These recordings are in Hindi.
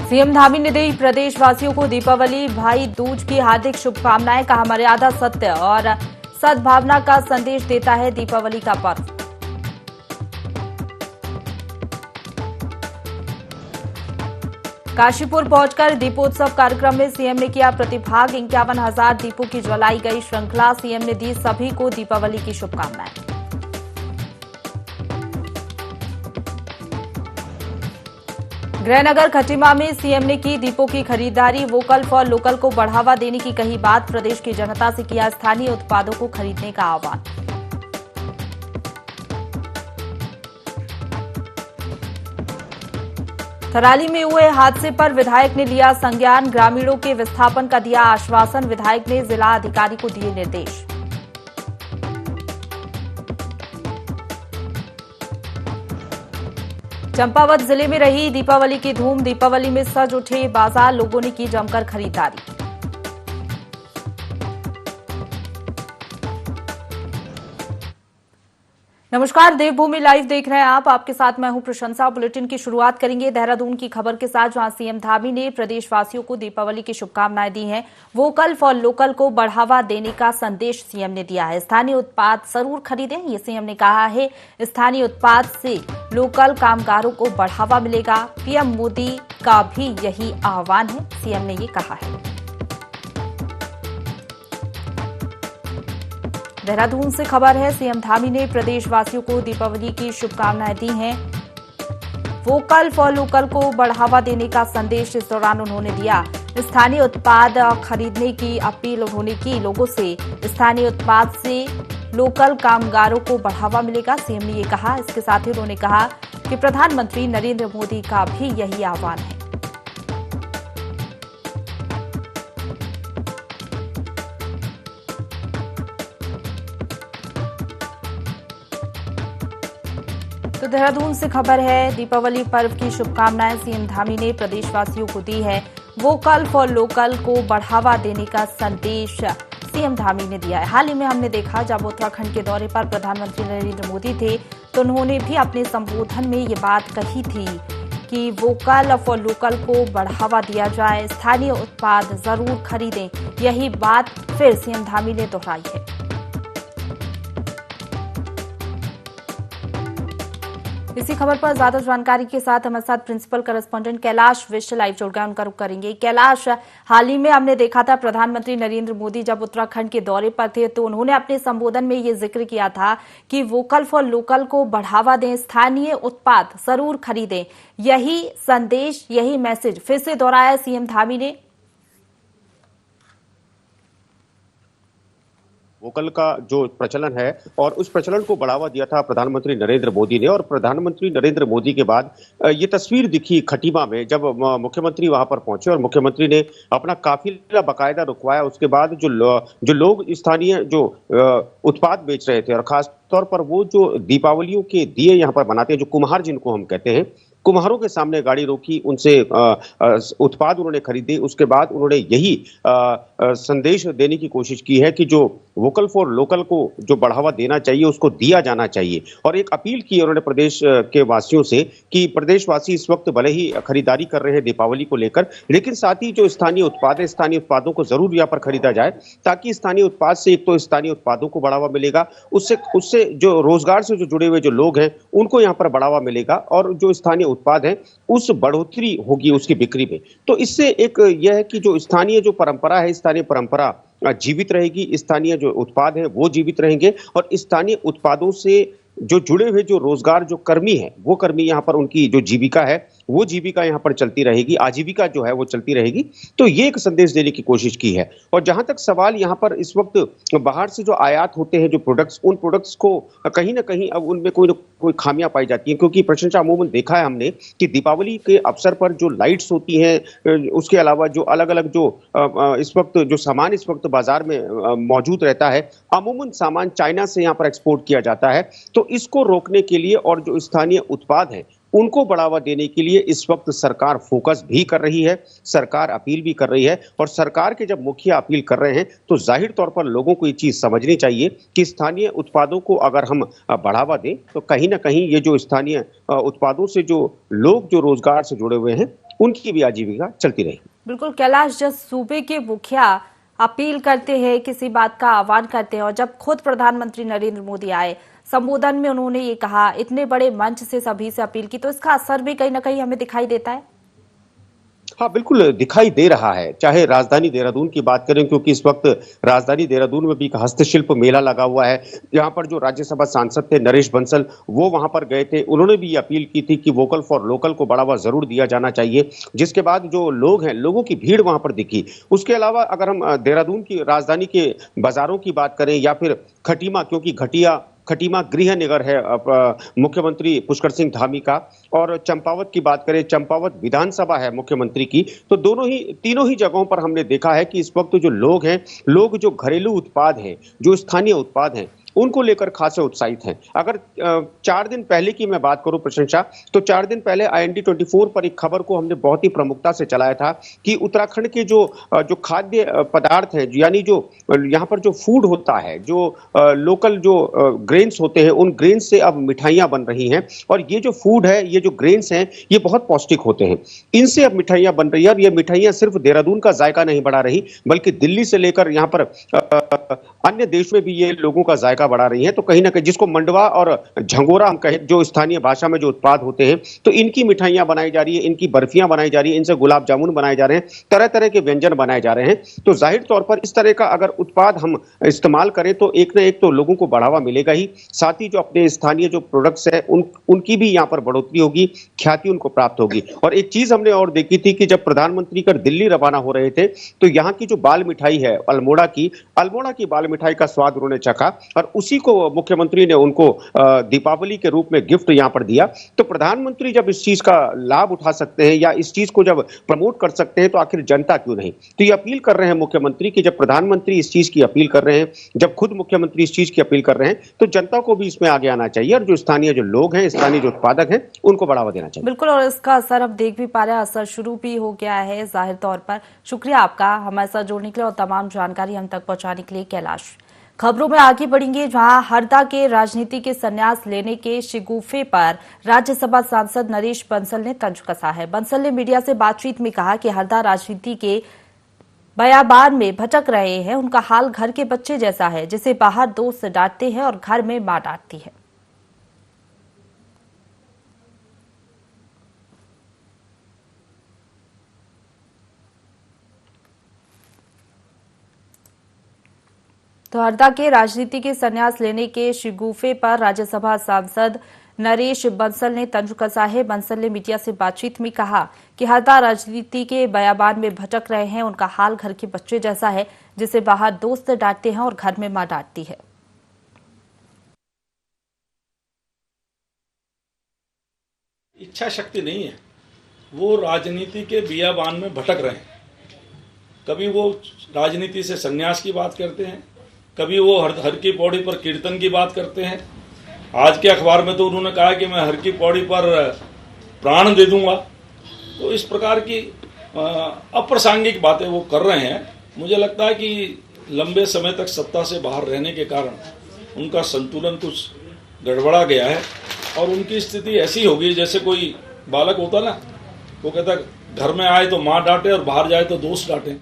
सीएम धामी ने दी प्रदेशवासियों को दीपावली भाई दूज की हार्दिक शुभकामनाएं। कहा, मर्यादा सत्य और सद्भावना का संदेश देता है दीपावली का पर्व। काशीपुर पहुंचकर दीपोत्सव कार्यक्रम में सीएम ने किया प्रतिभाग। 51,000 दीपों की जलाई गई श्रृंखला। सीएम ने दी सभी को दीपावली की शुभकामनाएं। गृहनगर खटीमा में सीएम ने की दीपों की खरीदारी। वोकल फॉर लोकल को बढ़ावा देने की कही बात। प्रदेश की जनता से किया स्थानीय उत्पादों को खरीदने का आह्वान। थराली में हुए हादसे पर विधायक ने लिया संज्ञान। ग्रामीणों के विस्थापन का दिया आश्वासन। विधायक ने जिला अधिकारी को दिए निर्देश। चंपावत जिले में रही दीपावली की धूम। दीपावली में सज उठे बाजार। लोगों ने की जमकर खरीदारी। नमस्कार, देवभूमि लाइव देख रहे हैं आप। आपके साथ मैं हूं प्रशंसा। बुलेटिन की शुरुआत करेंगे देहरादून की खबर के साथ, जहां सीएम धामी ने प्रदेशवासियों को दीपावली की शुभकामनाएं दी हैं। वोकल फॉर लोकल को बढ़ावा देने का संदेश सीएम ने दिया है। स्थानीय उत्पाद जरूर खरीदें, ये सीएम ने कहा है। स्थानीय उत्पाद से लोकल कामगारों को बढ़ावा मिलेगा। पीएम मोदी का भी यही आह्वान है, सीएम ने ये कहा है। देहरादून से खबर है, सीएम धामी ने प्रदेशवासियों को दीपावली की शुभकामनाएं दी हैं। वोकल फॉर लोकल को बढ़ावा देने का संदेश इस दौरान उन्होंने दिया। स्थानीय उत्पाद खरीदने की अपील उन्होंने की लोगों से। स्थानीय उत्पाद से लोकल कामगारों को बढ़ावा मिलेगा, सीएम ने ये कहा। इसके साथ ही उन्होंने कहा कि प्रधानमंत्री नरेंद्र मोदी का भी यही आह्वान है। तो देहरादून से खबर है, दीपावली पर्व की शुभकामनाएं सीएम धामी ने प्रदेशवासियों को दी है। वोकल फॉर लोकल को बढ़ावा देने का संदेश सीएम धामी ने दिया है। हाल ही में हमने देखा, जब उत्तराखंड के दौरे पर प्रधानमंत्री नरेंद्र मोदी थे तो उन्होंने भी अपने संबोधन में ये बात कही थी कि वोकल फॉर लोकल को बढ़ावा दिया जाए, स्थानीय उत्पाद जरूर खरीदें। यही बात फिर सीएम धामी ने दोहराई है। इसी खबर पर ज्यादा जानकारी के साथ हमारे साथ प्रिंसिपल करस्पॉन्डेंट कैलाश विश्व लाइव जुड़ गए, उनका रुख करेंगे। कैलाश, हाल ही में हमने देखा था प्रधानमंत्री नरेंद्र मोदी जब उत्तराखंड के दौरे पर थे तो उन्होंने अपने संबोधन में ये जिक्र किया था कि वोकल फॉर लोकल को बढ़ावा दें, स्थानीय उत्पाद जरूर खरीदें। यही संदेश, यही मैसेज फिर से दोहराया सीएम धामी ने। वोकल का जो प्रचलन है और उस प्रचलन को बढ़ावा दिया था प्रधानमंत्री नरेंद्र मोदी ने। और प्रधानमंत्री नरेंद्र मोदी के बाद ये तस्वीर दिखी खटीमा में, जब मुख्यमंत्री वहां पर पहुंचे और मुख्यमंत्री ने अपना काफिला बाकायदा रुकवाया। उसके बाद जो लोग स्थानीय जो उत्पाद बेच रहे थे, और खास तौर पर वो जो दीपावलियों के दिए यहाँ पर बनाते हैं, जो कुम्हार जिनको हम कहते हैं, कुम्हारों के सामने गाड़ी रोकी, उनसे उत्पाद उन्होंने खरीदे। उसके बाद उन्होंने यही संदेश देने की कोशिश की है कि जो वोकल फॉर लोकल को जो बढ़ावा देना चाहिए उसको दिया जाना चाहिए। और एक अपील की उन्होंने प्रदेश के वासियों से कि प्रदेशवासी इस वक्त भले ही खरीदारी कर रहे हैं दीपावली को लेकर, लेकिन साथ ही जो स्थानीय उत्पाद है, स्थानीय उत्पादों को जरूर यहाँ पर खरीदा जाए, ताकि स्थानीय उत्पाद से एक तो स्थानीय उत्पादों को बढ़ावा मिलेगा, उससे जो रोजगार से जो जुड़े हुए जो लोग हैं उनको यहाँ पर बढ़ावा मिलेगा, और जो स्थानीय उत्पाद है उस बढ़ोतरी होगी उसकी बिक्री में। तो इससे एक यह है कि जो स्थानीय जो परंपरा है, स्थानीय परंपरा जीवित रहेगी, स्थानीय जो उत्पाद है वो जीवित रहेंगे, और स्थानीय उत्पादों से जो जुड़े हुए जो रोजगार जो कर्मी है, वो कर्मी यहाँ पर उनकी जो जीविका है वो जीविका यहाँ पर चलती रहेगी, आजीविका जो है वो चलती रहेगी। तो ये एक संदेश देने की कोशिश की है। और जहां तक सवाल यहाँ पर इस वक्त बाहर से जो आयात होते हैं जो प्रोडक्ट्स, उन प्रोडक्ट्स को कहीं ना कहीं अब उनमें कोई ना कोई खामियां पाई जाती हैं, क्योंकि प्रशंसा अमूमन देखा है हमने कि दीपावली के अवसर पर जो लाइट्स होती हैं, उसके अलावा जो अलग अलग जो इस वक्त जो सामान इस वक्त बाजार में मौजूद रहता है, अमूमन सामान चाइना से यहाँ पर एक्सपोर्ट किया जाता है। तो इसको रोकने के लिए और जो स्थानीय उत्पाद हैं उनको बढ़ावा देने के लिए इस वक्त सरकार फोकस भी कर रही है, सरकार अपील भी कर रही है। और सरकार के जब मुखिया अपील कर रहे हैं तो जाहिर तौर पर लोगों को ये चीज समझनी चाहिए कि स्थानीय उत्पादों को अगर हम बढ़ावा दें तो कहीं ना कहीं ये जो स्थानीय उत्पादों से जो लोग जो रोजगार से जुड़े हुए हैं उनकी भी आजीविका चलती रही। बिल्कुल कैलाश, जब सूबे के मुखिया अपील करते हैं, किसी बात का आह्वान करते हैं, और जब खुद प्रधानमंत्री नरेंद्र मोदी आए, संबोधन में उन्होंने ये कहा, इतने बड़े मंच से सभी से अपील की, तो इसका असर भी कहीं ना कहीं हमें दिखाई देता है। हाँ, बिल्कुल दिखाई दे रहा है। चाहे राजधानी देहरादून की बात करें, क्योंकि इस वक़्त राजधानी देहरादून में भी एक हस्तशिल्प मेला लगा हुआ है। यहाँ पर जो राज्यसभा सांसद थे नरेश बंसल, वो वहाँ पर गए थे। उन्होंने भी ये अपील की थी कि वोकल फॉर लोकल को बढ़ावा ज़रूर दिया जाना चाहिए। जिसके बाद जो लोग हैं, लोगों की भीड़ वहाँ पर दिखी। उसके अलावा अगर हम देहरादून की राजधानी के बाज़ारों की बात करें या फिर खटीमा, क्योंकि खटीमा गृह नगर है मुख्यमंत्री पुष्कर सिंह धामी का, और चंपावत की बात करें, चंपावत विधानसभा है मुख्यमंत्री की, तो तीनों ही जगहों पर हमने देखा है कि इस वक्त जो लोग हैं, लोग जो घरेलू उत्पाद हैं, जो स्थानीय उत्पाद हैं, उनको लेकर खासे उत्साहित हैं। अगर 4 दिन पहले की मैं बात करूं प्रशंसा, तो 4 दिन पहले IND24 पर एक खबर को हमने बहुत ही प्रमुखता से चलाया था कि उत्तराखंड के जो खाद्य पदार्थ हैं, यानी जो यहाँ पर जो फूड होता है, जो लोकल जो ग्रेन्स होते हैं, उन ग्रेन्स से अब मिठाइयाँ बन रही हैं। और ये जो फूड है, ये जो ग्रेन्स हैं, ये बहुत पौष्टिक होते हैं। इनसे अब मिठाइयाँ बन रही है, और ये मिठाइयाँ सिर्फ देहरादून का जायका नहीं बढ़ा रही, बल्कि दिल्ली से लेकर यहाँ पर अन्य देश में भी ये लोगों का जायका बढ़ा रही है। तो कहीं ना कहीं जिसको मंडवा और झंगोरा हम कहें, जो स्थानीय भाषा में जो उत्पाद होते हैं, तो इनकी मिठाइयाँ बनाई जा रही है, इनकी बर्फियां बनाई जा रही है, इनसे गुलाब जामुन बनाए जा रहे हैं, तरह तरह के व्यंजन बनाए जा रहे हैं। तो जाहिर तौर पर इस तरह का अगर उत्पाद हम इस्तेमाल करें, तो एक ना एक तो लोगों को बढ़ावा मिलेगा ही, साथ ही जो अपने स्थानीय जो प्रोडक्ट्स है उनकी भी यहाँ पर बढ़ोतरी होगी, ख्याति उनको प्राप्त होगी। और एक चीज हमने और देखी थी कि जब प्रधानमंत्री कर दिल्ली रवाना हो रहे थे, तो यहाँ की जो बाल मिठाई है अल्मोड़ा की बाल मिठाई का स्वाद उन्होंने चखा, और उसी को मुख्यमंत्री ने उनको दीपावली के रूप में गिफ्ट यहाँ पर दिया। तो प्रधानमंत्री जब इस चीज का लाभ उठा सकते हैं, या इस चीज को जब प्रमोट कर सकते हैं, तो आखिर जनता क्यों नहीं। तो ये अपील कर रहे हैं मुख्यमंत्री कि जब प्रधानमंत्री इस चीज की अपील कर रहे हैं, जब खुद मुख्यमंत्री इस चीज की अपील कर रहे हैं, तो जनता को भी इसमें आगे आना चाहिए, और जो स्थानीय जो लोग हैं, स्थानीय जो उत्पादक हैं, उनको बढ़ावा देना चाहिए। बिल्कुल, और इसका असर अब देख भी पा रहे हैं, असर शुरू भी हो गया है जाहिर तौर पर। शुक्रिया आपका हमारे साथ जुड़ने के लिए और तमाम जानकारी हम तक पहुंचाने के लिए कैलाश। खबरों में आगे बढ़ेंगे, जहां हरदा के राजनीति के संन्यास लेने के शिगुफे पर राज्यसभा सांसद नरेश बंसल ने तंज कसा है। बंसल ने मीडिया से बातचीत में कहा कि हरदा राजनीति के बयाबान में भटक रहे हैं, उनका हाल घर के बच्चे जैसा है, जिसे बाहर दोस्त डांटते हैं और घर में मां डांटती है। तो हरदा के राजनीति के संन्यास लेने के शिगुफे पर राज्यसभा सांसद नरेश बंसल ने तंज कसा है। बंसल ने मीडिया से बातचीत में कहा कि हरदा राजनीति के बयाबान में भटक रहे हैं, उनका हाल घर के बच्चे जैसा है, जिसे बाहर दोस्त डांटते हैं और घर में मां डांटती है। इच्छा शक्ति नहीं है, वो राजनीति के बियाबान में भटक रहे हैं। कभी वो राजनीति से संन्यास की बात करते हैं, कभी वो हर की पौड़ी पर कीर्तन की बात करते हैं। आज के अखबार में तो उन्होंने कहा कि मैं हर की पौड़ी पर प्राण दे दूंगा। तो इस प्रकार की अप्रासंगिक बातें वो कर रहे हैं। मुझे लगता है कि लंबे समय तक सत्ता से बाहर रहने के कारण उनका संतुलन कुछ गड़बड़ा गया है, और उनकी स्थिति ऐसी होगी जैसे कोई बालक होता ना, वो कहता घर में आए तो माँ डांटे और बाहर जाए तो दोस्त डांटे।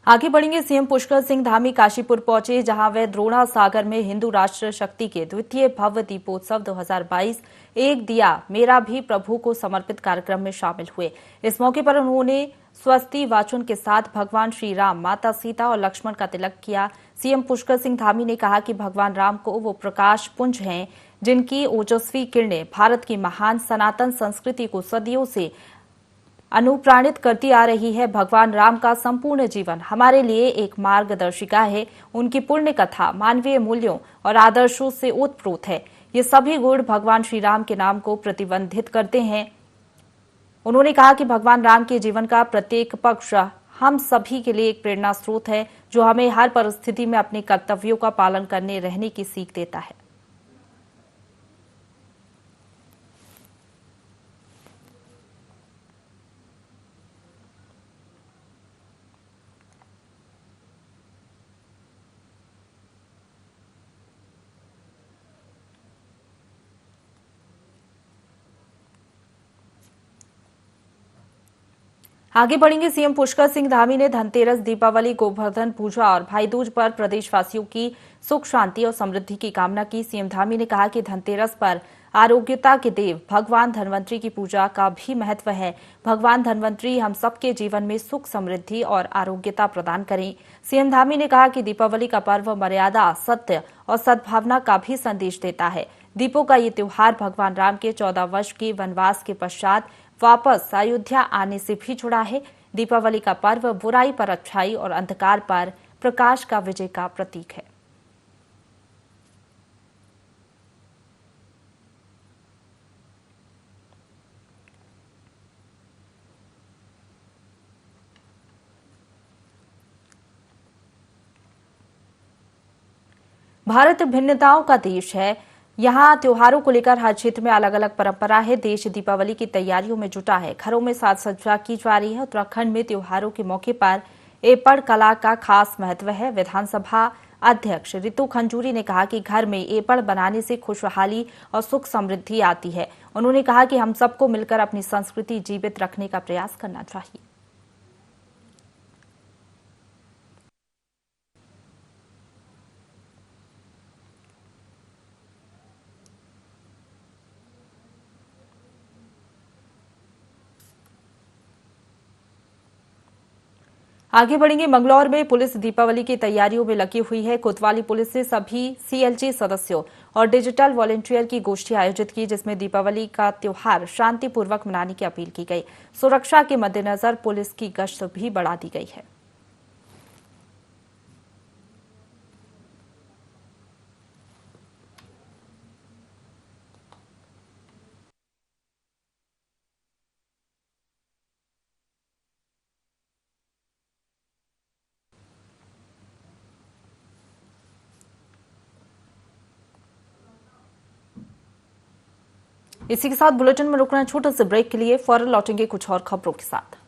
आगे बढ़ेंगे, सीएम पुष्कर सिंह धामी काशीपुर पहुंचे, जहां वे द्रोणा सागर में हिंदू राष्ट्र शक्ति के द्वितीय भव्य दीपोत्सव 2022 एक दिया मेरा भी प्रभु को समर्पित कार्यक्रम में शामिल हुए। इस मौके पर उन्होंने स्वस्ति वाचन के साथ भगवान श्री राम, माता सीता और लक्ष्मण का तिलक किया। सीएम पुष्कर सिंह धामी ने कहा कि भगवान राम को वो प्रकाश पुंज हैं, जिनकी ओजस्वी किरणें भारत की महान सनातन संस्कृति को सदियों से अनुप्राणित करती आ रही है। भगवान राम का संपूर्ण जीवन हमारे लिए एक मार्गदर्शिका है। उनकी पुण्य कथा मानवीय मूल्यों और आदर्शों से ओतप्रोत है। ये सभी गुण भगवान श्री राम के नाम को प्रतिबंधित करते हैं। उन्होंने कहा कि भगवान राम के जीवन का प्रत्येक पक्ष हम सभी के लिए एक प्रेरणा स्रोत है, जो हमें हर परिस्थिति में अपने कर्तव्यों का पालन करने रहने की सीख देता है। आगे बढ़ेंगे। सीएम पुष्कर सिंह धामी ने धनतेरस, दीपावली, गोवर्धन पूजा और भाई दूज पर प्रदेशवासियों की सुख, शांति और समृद्धि की कामना की। सीएम धामी ने कहा कि धनतेरस पर आरोग्यता के देव भगवान धन्वंतरी की पूजा का भी महत्व है। भगवान धन्वंतरी हम सबके जीवन में सुख, समृद्धि और आरोग्यता प्रदान करें। सीएम धामी ने कहा कि दीपावली का पर्व मर्यादा, सत्य और सद्भावना का भी संदेश देता है। दीपों का ये त्योहार भगवान राम के 14 वर्ष के वनवास के पश्चात वापस अयोध्या आने से भी जुड़ा है। दीपावली का पर्व बुराई पर अच्छाई और अंधकार पर प्रकाश का विजय का प्रतीक है। भारत भिन्नताओं का देश है। यहाँ त्योहारों को लेकर हर क्षेत्र में अलग अलग परंपरा है। देश दीपावली की तैयारियों में जुटा है। घरों में साज सज्जा की जा रही है। उत्तराखंड में त्योहारों के मौके पर एपड़ कला का खास महत्व है। विधानसभा अध्यक्ष रितु खंजूरी ने कहा कि घर में एपड़ बनाने से खुशहाली और सुख समृद्धि आती है। उन्होंने कहा कि हम सबको मिलकर अपनी संस्कृति जीवित रखने का प्रयास करना चाहिए। आगे बढ़ेंगे। मंगलौर में पुलिस दीपावली की तैयारियों में लगी हुई है। कोतवाली पुलिस ने सभी सीएलजी सदस्यों और डिजिटल वॉलंटियर की गोष्ठी आयोजित की, जिसमें दीपावली का त्योहार शांतिपूर्वक मनाने की अपील की गई। सुरक्षा के मद्देनजर पुलिस की गश्त भी बढ़ा दी गई है। इसी के साथ बुलेटिन में रुकना, छोटे से ब्रेक के लिए फौरन लौटेंगे कुछ और खबरों के साथ।